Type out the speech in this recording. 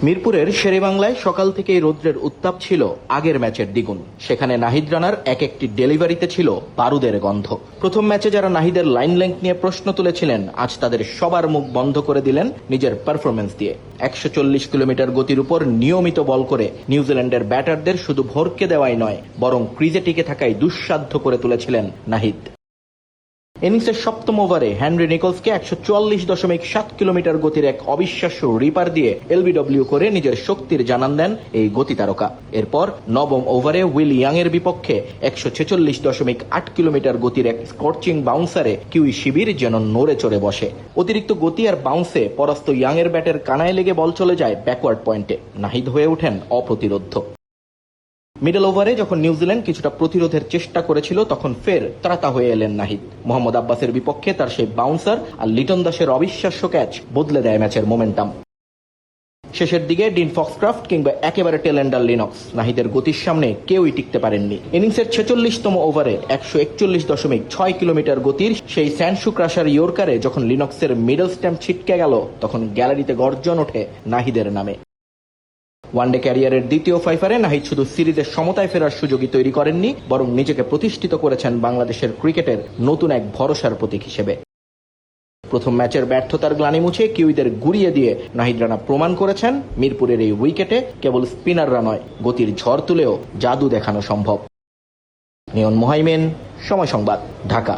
মিরপুরের শেরেবাংলায় সকাল থেকেই রৌদ্রের উত্তাপ ছিল আগের ম্যাচের দ্বিগুণ। সেখানে নাহিদ রানার এক একটি ডেলিভারিতে ছিল বারুদের গন্ধ। প্রথম ম্যাচে যারা নাহিদের লাইন লেংথ নিয়ে প্রশ্ন তুলেছিলেন, আজ তাদের সবার মুখ বন্ধ করে দিলেন নিজের পারফরমেন্স দিয়ে। 140 কিলোমিটার গতির উপর নিয়মিত বল করে নিউজিল্যান্ডের ব্যাটারদের শুধু ভরকে দেওয়াই নয়, বরং ক্রিজে টিকে থাকায় দুঃসাধ্য করে তুলেছিলেন নাহিদ। ইনিংসের সপ্তম ওভারে হেনরি নিকলসকে 144.7 কিলোমিটার গতির এক অবিশ্বাস্য রিপার দিয়ে এলবিডব্লিউ করে নিজের শক্তির জানান দেন এই গতি তারকা। এরপর নবম ওভারে উইল ইয়াং এর বিপক্ষে 146.8 কিলোমিটার গতির এক স্কর্চিং বাউন্সারে কিউই শিবির যেন নড়ে চড়ে বসে। অতিরিক্ত গতি আর বাউন্সে পরাস্ত ইয়াং এর ব্যাটের কানায় লেগে বল চলে যায় ব্যাকওয়ার্ড পয়েন্টে। নাহিদ হয়ে ওঠেন অপ্রতিরোধ্য। মিডল ওভারে যখন নিউজিল্যান্ড কিছুটা প্রতিরোধের চেষ্টা করেছিল, তখন ফের ত্রাতা হয়ে এলেন নাহিদ। মোহাম্মদ আব্বাসের বিপক্ষে তার সেই বাউন্সার আর লিটন দাসের অবিশ্বাস্য ক্যাচ বদলে দেয় ম্যাচের মোমেন্টাম। শেষের দিকে ডিন ফক্সক্রাফট কিংবা একেবারে টেলেন্ডার লিনক্স নাহিদের গতির সামনে কেউই টিকতে পারেননি। ইনিংসের 46তম ওভারে 141.6 কিলোমিটার গতির সেই স্যান্ডশু ক্রাশার ইয়র্কারে যখন লিনক্সের মিডল স্ট্যাম্প ছিটকে গেল, তখন গ্যালারিতে গর্জন ওঠে নাহিদের নামে। ওয়ানডে ক্যারিয়ারের দ্বিতীয় ফাইফারে নাহিদ শুধু সিরিজের সমতায় ফেরার সুযোগই তৈরি করেননি, বরং নিজেকে প্রতিষ্ঠিত করেছেন বাংলাদেশের ক্রিকেটের নতুন এক ভরসার প্রতীক হিসেবে। প্রথম ম্যাচের ব্যর্থতার গ্লানি মুছে কিউইদের গুড়িয়ে দিয়ে নাহিদ রানা প্রমাণ করেছেন মিরপুরের এই উইকেটে কেবল স্পিনাররা নয়, গতির ঝড় তুলেও জাদু দেখানো সম্ভব। নিয়ন মোহাইমেন, সময় সংবাদ, ঢাকা।